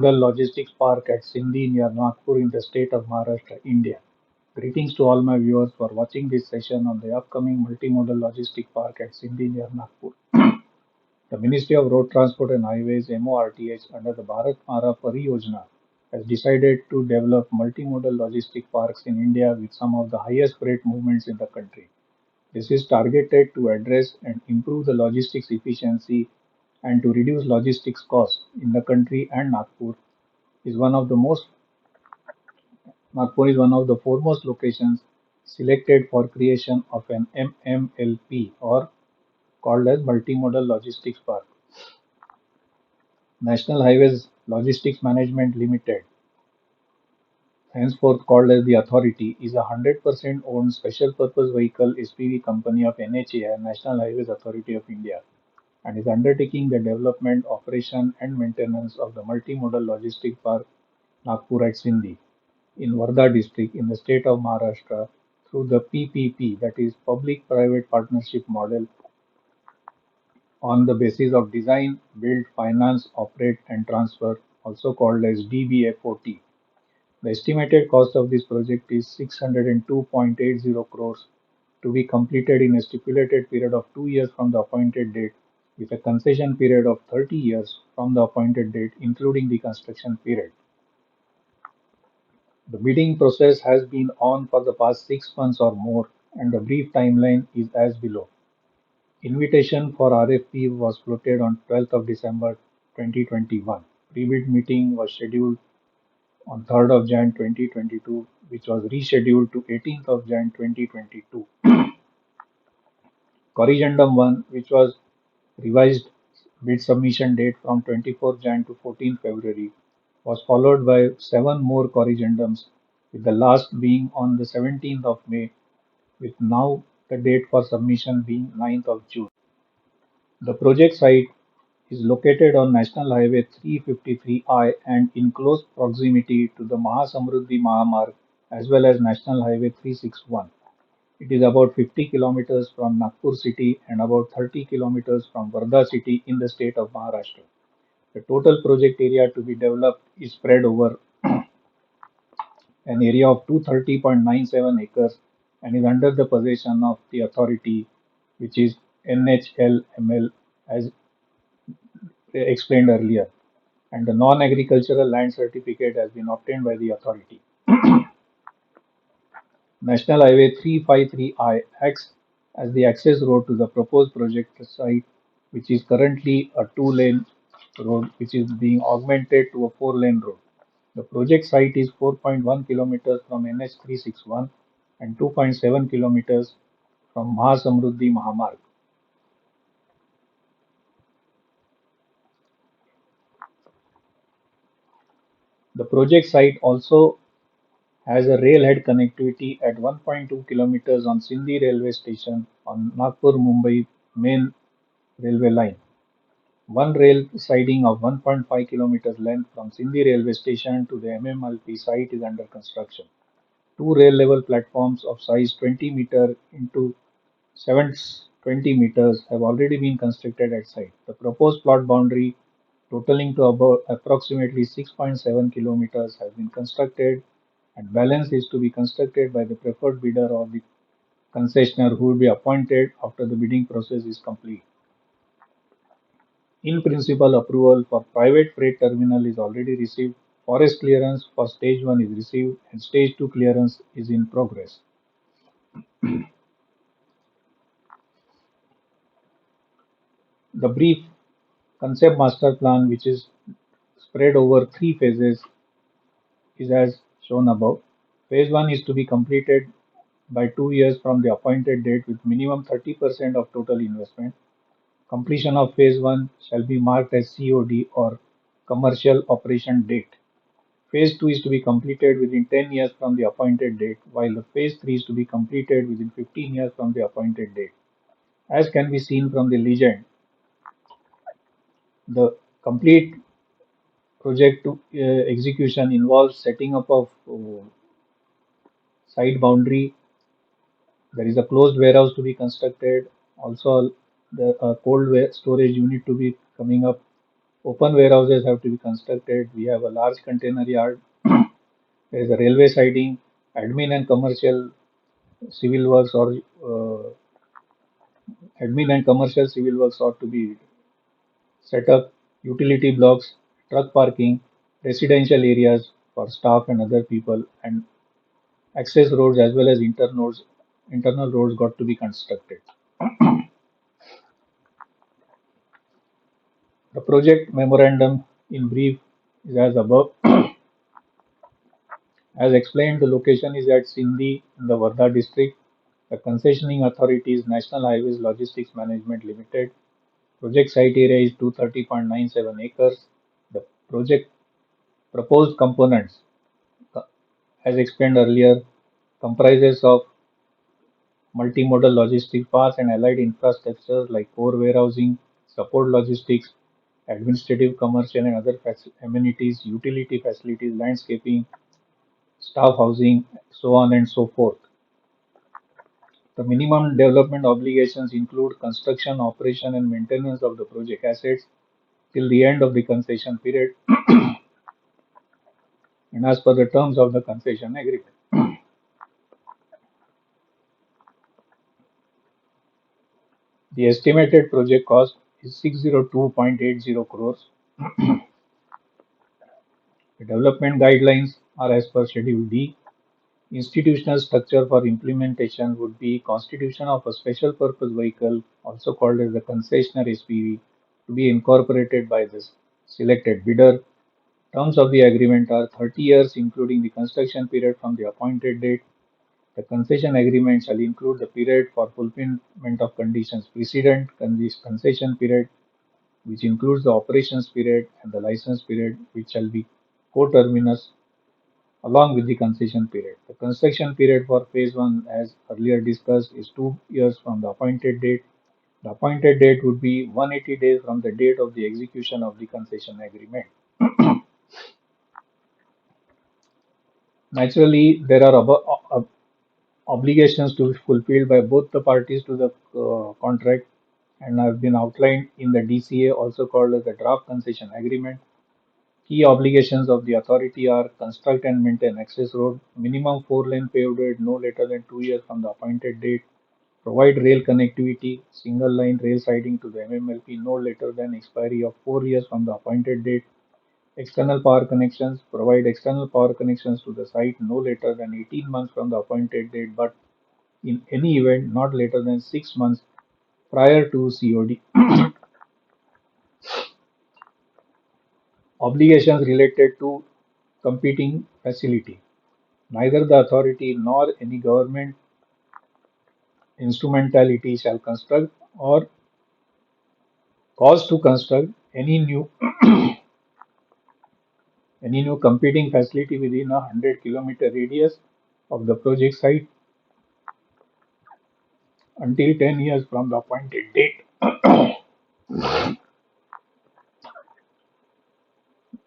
Multimodal Logistics Park at Sindhi near Nagpur in the state of Maharashtra, India. Greetings to all my viewers for watching this session on the upcoming Multimodal Logistics Park at Sindhi near Nagpur. The Ministry of Road Transport and Highways MoRTH under the Bharatmala Pariyojana has decided to develop multimodal logistic parks in India with some of the highest freight movements in the country. This is targeted to address and improve the logistics efficiency and to reduce logistics costs in the country, and is one of the most Nagpur is one of the foremost locations selected for creation of an MMLP, or called as Multimodal Logistics Park. National Highways Logistics Management Limited, henceforth called as the Authority, is a 100% owned special purpose vehicle SPV company of NHAI, National Highways Authority of India, and is undertaking the development, operation, and maintenance of the Multimodal Logistics Park Nagpur at Sindhi in Wardha district in the state of Maharashtra through the PPP, that is Public-Private Partnership model, on the basis of design, build, finance, operate, and transfer, also called as DBFOT. The estimated cost of this project is 602.80 crores to be completed in a stipulated period of 2 years from the appointed date, with a concession period of 30 years from the appointed date, including the construction period. The bidding process has been on for the past 6 months or more, and the brief timeline is as below. Invitation for RFP was floated on 12th of December 2021. Pre-bid meeting was scheduled on 3rd of Jan 2022, which was rescheduled to 18th of Jan 2022. Corrigendum 1, which was revised bid submission date from 24th Jan to 14th February, was followed by 7 more corrigendums, with the last being on the 17th of May, with now the date for submission being 9th of June. The project site is located on National Highway 353I and in close proximity to the Mahasamruddhi Mahamarg as well as National Highway 361. It is about 50 kilometers from Nagpur city and about 30 kilometers from Wardha city in the state of Maharashtra. The total project area to be developed is spread over an area of 230.97 acres and is under the possession of the authority, which is NHLML, as explained earlier, and the non-agricultural land certificate has been obtained by the authority. National Highway 353I acts as the access road to the proposed project site, which is currently a two-lane road, which is being augmented to a four-lane road. The project site is 4.1 kilometers from NH 361 and 2.7 kilometers from Mahasamruddhi Mahamarg. The project site also has a railhead connectivity at 1.2 kilometers on Sindhi railway station on Nagpur-Mumbai main railway line. One rail siding of 1.5 kilometers length from Sindhi railway station to the MMLP site is under construction. Two rail level platforms of size 20 meter into 720 meters have already been constructed at site. The proposed plot boundary, totaling to about approximately 6.7 kilometers, has been constructed, and balance is to be constructed by the preferred bidder or the concessionaire, who will be appointed after the bidding process is complete. In principle, approval for private freight terminal is already received. Forest clearance for stage 1 is received and stage 2 clearance is in progress. The brief concept master plan, which is spread over 3 phases, is as shown above. Phase 1 is to be completed by 2 years from the appointed date with minimum 30% of total investment. Completion of phase 1 shall be marked as COD, or commercial operation date. Phase 2 is to be completed within 10 years from the appointed date, while the phase 3 is to be completed within 15 years from the appointed date. As can be seen from the legend, the complete project to execution involves setting up of site boundary. There is a closed warehouse to be constructed. Also, the cold storage unit to be coming up. Open warehouses have to be constructed. We have a large container yard. There is a railway siding, admin and commercial civil works or admin and commercial civil works ought to be set up, utility blocks, truck parking, residential areas for staff and other people, and access roads as well as internal roads got to be constructed. The project memorandum in brief is as above. As explained, the location is at Sindhi in the Wardha district. The concessioning authority is National Highways Logistics Management Limited. Project site area is 230.97 acres. The project proposed components, as explained earlier, comprises of multimodal logistics parks and allied infrastructure like core warehousing, support logistics, administrative, commercial, and other amenities, utility facilities, landscaping, staff housing, so on and so forth. The minimum development obligations include construction, operation, and maintenance of the project assets till the end of the concession period and as per the terms of the concession agreement. The estimated project cost is 602.80 crores. The development guidelines are as per Schedule D. Institutional structure for implementation would be constitution of a special purpose vehicle, also called as the concessionaire SPV, to be incorporated by the selected bidder. Terms of the agreement are 30 years, including the construction period from the appointed date. The concession agreement shall include the period for fulfillment of conditions precedent this concession period, which includes the operations period and the license period, which shall be coterminous along with the concession period. The construction period for phase 1, as earlier discussed, is 2 years from the appointed date. The appointed date would be 180 days from the date of the execution of the concession agreement. Naturally, there are obligations to be fulfilled by both the parties to the contract and have been outlined in the DCA, also called as the draft concession agreement. Key obligations of the authority are construct and maintain access road, minimum 4-lane paved road no later than 2 years from the appointed date, provide rail connectivity, single line rail siding to the MMLP no later than expiry of 4 years from the appointed date, external power connections, provide external power connections to the site no later than 18 months from the appointed date, but in any event not later than 6 months prior to COD. Obligations related to competing facility. Neither the authority nor any government instrumentality shall construct or cause to construct any new competing facility within a 100-kilometer radius of the project site until 10 years from the appointed date.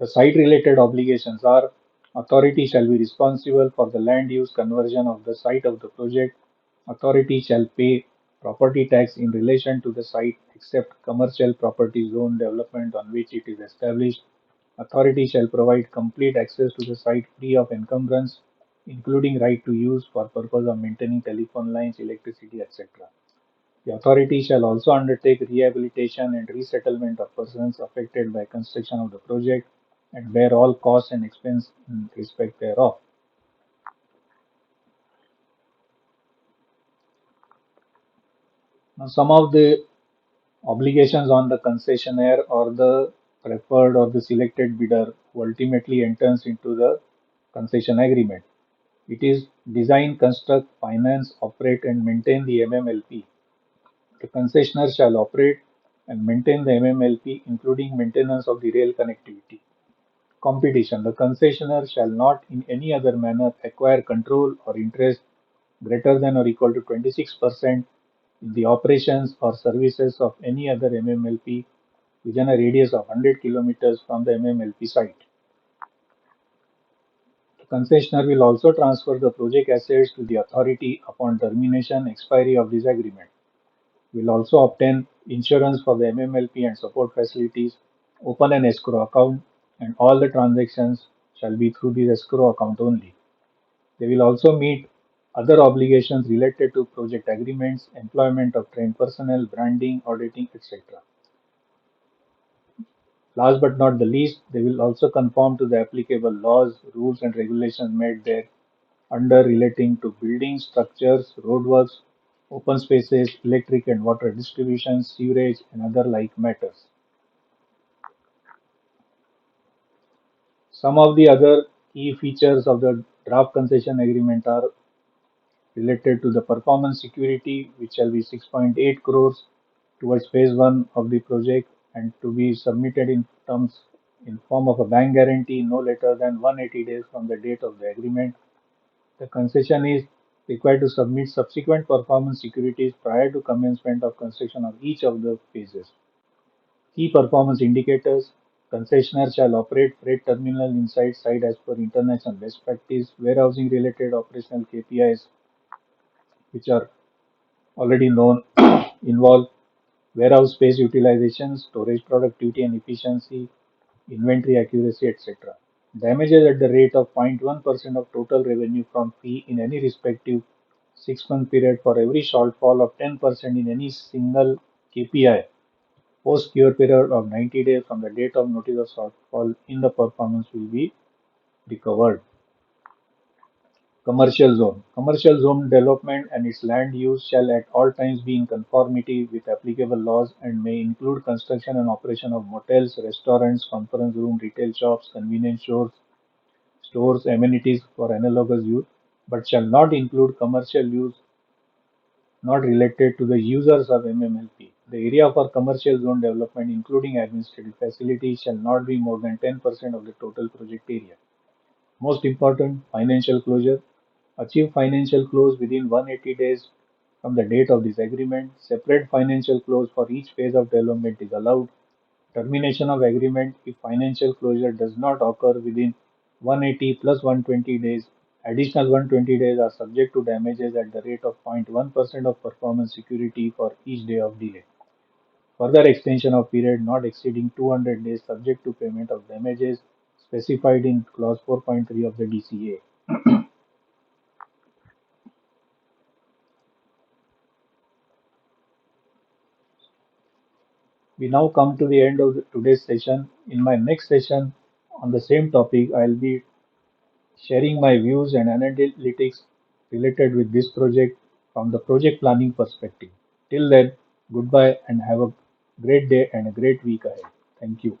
The site-related obligations are: authority shall be responsible for the land use conversion of the site of the project. Authority shall pay property tax in relation to the site except commercial property zone development on which it is established. Authority shall provide complete access to the site free of encumbrance, including right to use for purpose of maintaining telephone lines, electricity, etc. The authority shall also undertake rehabilitation and resettlement of persons affected by construction of the project and bear all costs and expense in respect thereof. Now, some of the obligations on the concessionaire or the preferred or the selected bidder who ultimately enters into the concession agreement. It is design, construct, finance, operate, and maintain the MMLP. The concessionaire shall operate and maintain the MMLP, including maintenance of the rail connectivity. Competition. The concessionaire shall not in any other manner acquire control or interest greater than or equal to 26% in the operations or services of any other MMLP within a radius of 100 kilometers from the MMLP site. The concessionaire will also transfer the project assets to the authority upon termination expiry of this agreement. Will also obtain insurance for the MMLP and support facilities, open an escrow account, and all the transactions shall be through the escrow account only. They will also meet other obligations related to project agreements, employment of trained personnel, branding, auditing, etc. Last but not the least, they will also conform to the applicable laws, rules, and regulations made there under relating to buildings, structures, roadworks, open spaces, electric and water distribution, sewerage, and other like matters. Some of the other key features of the draft concession agreement are related to the performance security, which shall be 6.8 crores towards phase 1 of the project and to be submitted in terms in form of a bank guarantee no later than 180 days from the date of the agreement. The concession is required to submit subsequent performance securities prior to commencement of construction of each of the phases. Key performance indicators: concessionaire shall operate freight terminal inside site as per international best practice. Warehousing related operational KPIs, which are already known, involve warehouse space utilization, storage productivity and efficiency, inventory accuracy, etc. Damages at the rate of 0.1% of total revenue from fee in any respective 6-month period for every shortfall of 10% in any single KPI post cure period of 90 days from the date of notice of shortfall in the performance will be recovered. Commercial zone. Commercial zone development and its land use shall at all times be in conformity with applicable laws and may include construction and operation of motels, restaurants, conference room, retail shops, convenience stores, amenities for analogous use, but shall not include commercial use not related to the users of MMLP. The area for commercial zone development, including administrative facilities, shall not be more than 10% of the total project area. Most important, financial closure. Achieve financial close within 180 days from the date of this agreement. Separate financial close for each phase of development is allowed. Termination of agreement if financial closure does not occur within 180 plus 120 days. Additional 120 days are subject to damages at the rate of 0.1% of performance security for each day of delay. Further extension of period not exceeding 200 days subject to payment of damages specified in clause 4.3 of the DCA. We now come to the end of today's session. In my next session on the same topic, I'll be sharing my views and analytics related with this project from the project planning perspective. Till then, goodbye and have a great day and a great week ahead. Thank you.